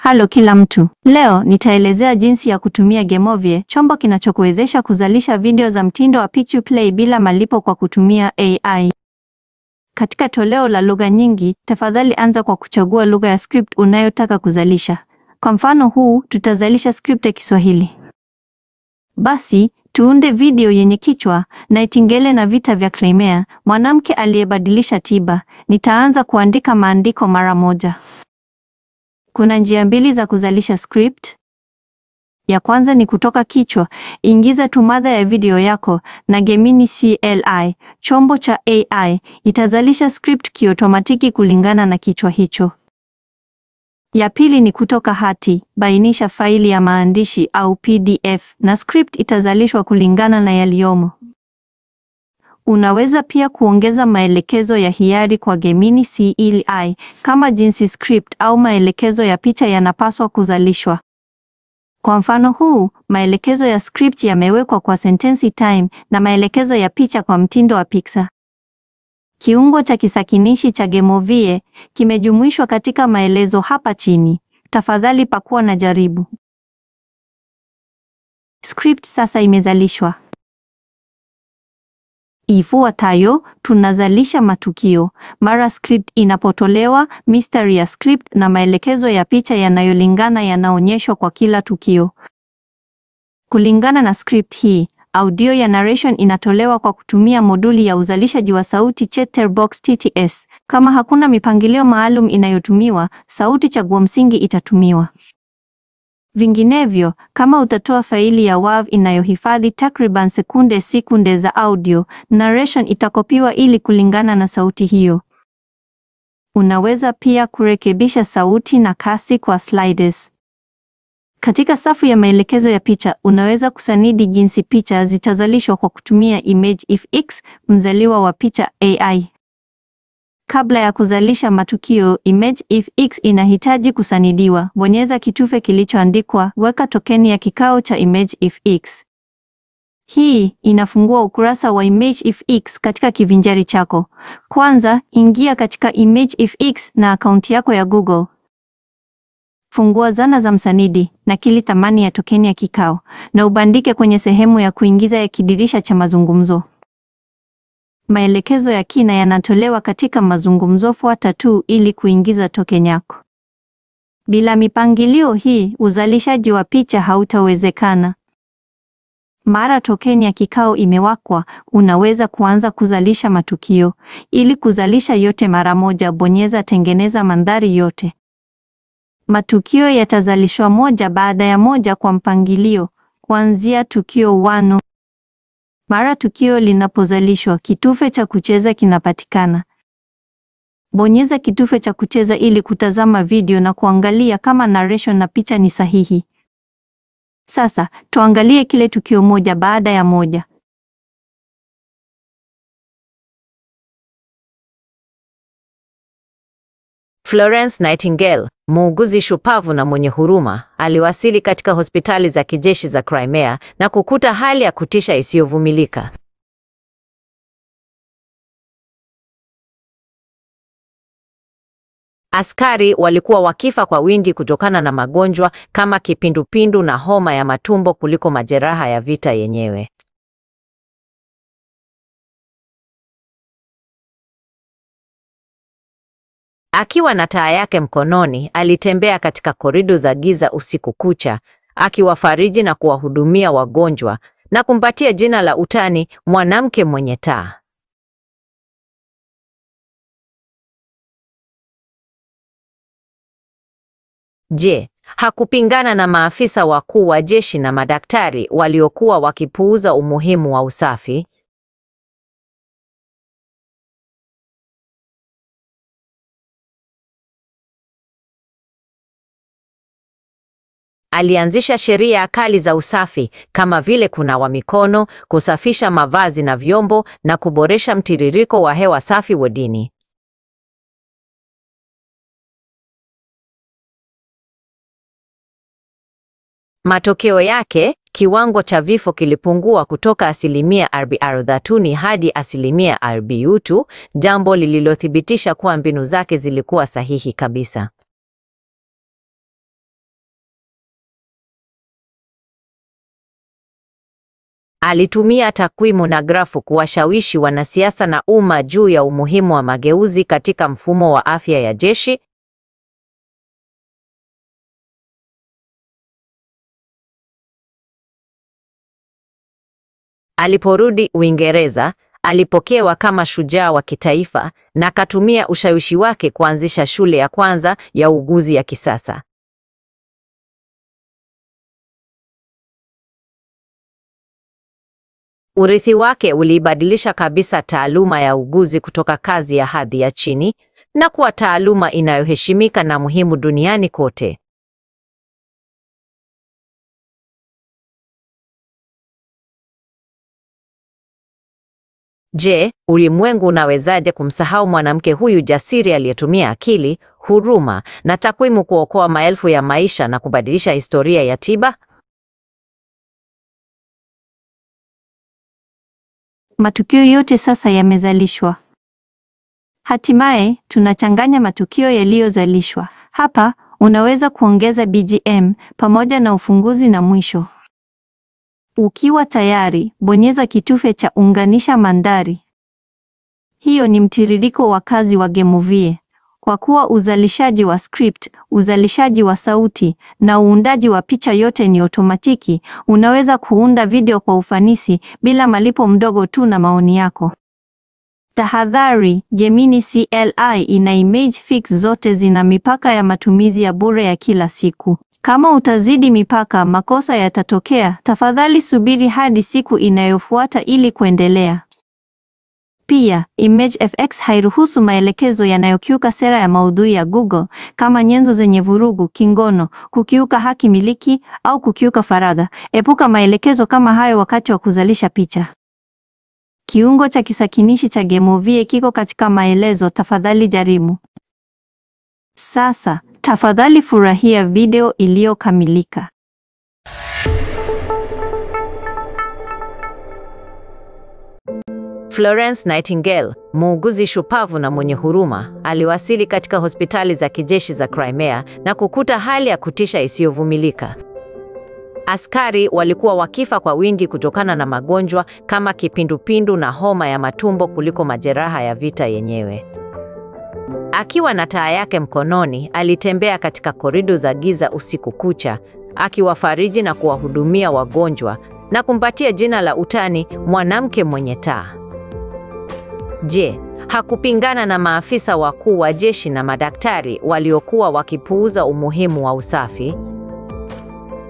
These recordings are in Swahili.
Halo kila mtu. Leo nitaelezea jinsi ya kutumia Gameovie, chombo kinachokuwezesha kuzalisha video za mtindo wa pitch to play bila malipo kwa kutumia AI. Katika toleo la lugha nyingi, tafadhali anza kwa kuchagua lugha ya script unayotaka kuzalisha. Kwa mfano huu, tutazalisha script ya Kiswahili. Basi, tuunde video yenye kichwa Nightingale na vita vya Crimea, mwanamke aliyebadilisha tiba. Nitaanza kuandika maandiko mara moja. Kuna njia mbili za kuzalisha script. Ya kwanza ni kutoka kichwa. Ingiza tu mada ya video yako na Gemini CLI, chombo cha AI, itazalisha script kiotomatiki kulingana na kichwa hicho. Ya pili ni kutoka hati. Bainisha faili ya maandishi au PDF na script itazalishwa kulingana na yaliyomo. Unaweza pia kuongeza maelekezo ya hiari kwa Gemini CLI kama jinsi script au maelekezo ya picha yanapaswa kuzalishwa. Kwa mfano huu, maelekezo ya script yamewekwa kwa sentensi time na maelekezo ya picha kwa mtindo wa Pixar. Kiungo cha kisakinishi cha Gameovie kimejumuishwa katika maelezo hapa chini. Tafadhali pakua na jaribu. Script sasa imezalishwa. Ifuatayo, tunazalisha matukio. Mara script inapotolewa, mistari ya script na maelekezo ya picha yanayolingana yanaonyeshwa kwa kila tukio. Kulingana na script hii, audio ya narration inatolewa kwa kutumia moduli ya uzalishaji wa sauti Chatterbox TTS. Kama hakuna mipangilio maalum inayotumiwa, sauti chaguo msingi itatumiwa. Vinginevyo, kama utatoa faili ya WAV inayohifadhi takriban sekunde za audio, narration itakopiwa ili kulingana na sauti hiyo. Unaweza pia kurekebisha sauti na kasi kwa sliders. Katika safu ya maelekezo ya picha, unaweza kusanidi jinsi picha zitazalishwa kwa kutumia ImageFX, mzaliwa wa picha AI. Kabla ya kuzalisha matukio, ImageFX inahitaji kusanidiwa. Bonyeza kitufe kilichoandikwa weka tokeni ya kikao cha ImageFX. Hii inafungua ukurasa wa ImageFX katika kivinjari chako. Kwanza, ingia katika ImageFX na akaunti yako ya Google. Fungua zana za msanidi, nakili thamani ya tokeni ya kikao na ubandike kwenye sehemu ya kuingiza ya kidirisha cha mazungumzo. Maelekezo ya kina yanatolewa katika mazungumzo. Fuata tu ili kuingiza token yako. Bila mipangilio hii, uzalishaji wa picha hautawezekana. Mara token ya kikao imewekwa, unaweza kuanza kuzalisha matukio. Ili kuzalisha yote mara moja, bonyeza tengeneza mandhari yote. Matukio yatazalishwa moja baada ya moja kwa mpangilio, kuanzia tukio 1. Mara tukio linapozalishwa, kitufe cha kucheza kinapatikana. Bonyeza kitufe cha kucheza ili kutazama video na kuangalia kama narration na picha ni sahihi. Sasa, tuangalie kile tukio moja baada ya moja. Florence Nightingale, muuguzi shupavu na mwenye huruma, aliwasili katika hospitali za kijeshi za Crimea na kukuta hali ya kutisha isiyovumilika. Askari walikuwa wakifa kwa wingi kutokana na magonjwa kama kipindupindu na homa ya matumbo kuliko majeraha ya vita yenyewe. Akiwa na taa yake mkononi, alitembea katika korido za giza usiku kucha, akiwafariji na kuwahudumia wagonjwa na kumpatia jina la utani mwanamke mwenye taa. Je, hakupingana na maafisa wakuu wa jeshi na madaktari waliokuwa wakipuuza umuhimu wa usafi? Alianzisha sheria kali za usafi kama vile kunawa mikono, kusafisha mavazi na vyombo na kuboresha mtiririko wa hewa safi wodini. Matokeo yake, kiwango cha vifo kilipungua kutoka 40% hadi 40%, jambo lililothibitisha kuwa mbinu zake zilikuwa sahihi kabisa. Alitumia takwimu na grafu kuwashawishi wanasiasa na umma juu ya umuhimu wa mageuzi katika mfumo wa afya ya jeshi. Aliporudi Uingereza, alipokewa kama shujaa wa kitaifa na akatumia ushawishi wake kuanzisha shule ya kwanza ya uuguzi ya kisasa. Urithi wake uliibadilisha kabisa taaluma ya uuguzi kutoka kazi ya hadhi ya chini na kuwa taaluma inayoheshimika na muhimu duniani kote. Je, ulimwengu unawezaje kumsahau mwanamke huyu jasiri aliyetumia akili, huruma na takwimu kuokoa maelfu ya maisha na kubadilisha historia ya tiba? Matukio yote sasa yamezalishwa. Hatimaye, tunachanganya matukio yaliyozalishwa. Hapa, unaweza kuongeza BGM pamoja na ufunguzi na mwisho. Ukiwa tayari, bonyeza kitufe cha unganisha mandhari. Hiyo ni mtiririko wa kazi wa Gameovie. Kwa kuwa uzalishaji wa script, uzalishaji wa sauti na uundaji wa picha yote ni otomatiki, unaweza kuunda video kwa ufanisi bila malipo mdogo tu na maoni yako. Tahadhari, Gemini CLI na Image Fix zote zina mipaka ya matumizi ya bure ya kila siku. Kama utazidi mipaka, makosa yatatokea. Tafadhali subiri hadi siku inayofuata ili kuendelea. Pia, ImageFX hairuhusu maelekezo yanayokiuka sera ya maudhui ya Google kama nyenzo zenye vurugu, kingono, kukiuka haki miliki au kukiuka faragha. Epuka maelekezo kama hayo wakati wa kuzalisha picha. Kiungo cha kisakinishi cha Gameovie kiko katika maelezo, tafadhali jaribu. Sasa, tafadhali furahia video iliyokamilika. Florence Nightingale, muuguzi shupavu na mwenye huruma, aliwasili katika hospitali za kijeshi za Crimea na kukuta hali ya kutisha isiyovumilika. Askari walikuwa wakifa kwa wingi kutokana na magonjwa kama kipindupindu na homa ya matumbo kuliko majeraha ya vita yenyewe. Akiwa na taa yake mkononi, alitembea katika korido za giza usiku kucha, akiwafariji na kuwahudumia wagonjwa na kumpatia jina la utani mwanamke mwenye taa. Je, hakupingana na maafisa wakuu wa jeshi na madaktari waliokuwa wakipuuza umuhimu wa usafi?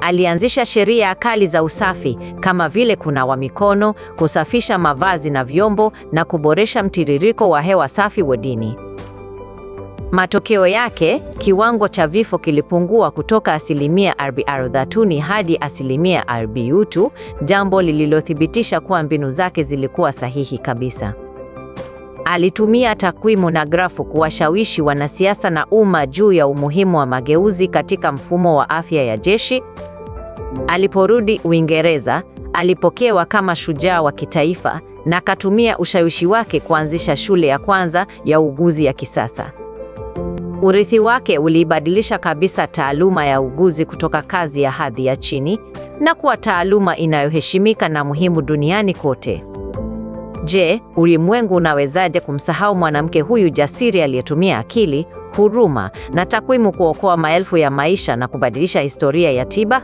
Alianzisha sheria kali za usafi kama vile kunawa mikono, kusafisha mavazi na vyombo na kuboresha mtiririko wa hewa safi wodini. Matokeo yake, kiwango cha vifo kilipungua kutoka asilimia 40 hadi asilimia 42, jambo lililothibitisha kuwa mbinu zake zilikuwa sahihi kabisa. Alitumia takwimu na grafu kuwashawishi wanasiasa na umma juu ya umuhimu wa mageuzi katika mfumo wa afya ya jeshi. Aliporudi Uingereza, alipokewa kama shujaa wa kitaifa na akatumia ushawishi wake kuanzisha shule ya kwanza ya uuguzi ya kisasa. Urithi wake uliibadilisha kabisa taaluma ya uuguzi kutoka kazi ya hadhi ya chini na kuwa taaluma inayoheshimika na muhimu duniani kote. Je, ulimwengu unawezaje kumsahau mwanamke huyu jasiri aliyetumia akili, huruma na takwimu kuokoa maelfu ya maisha na kubadilisha historia ya tiba?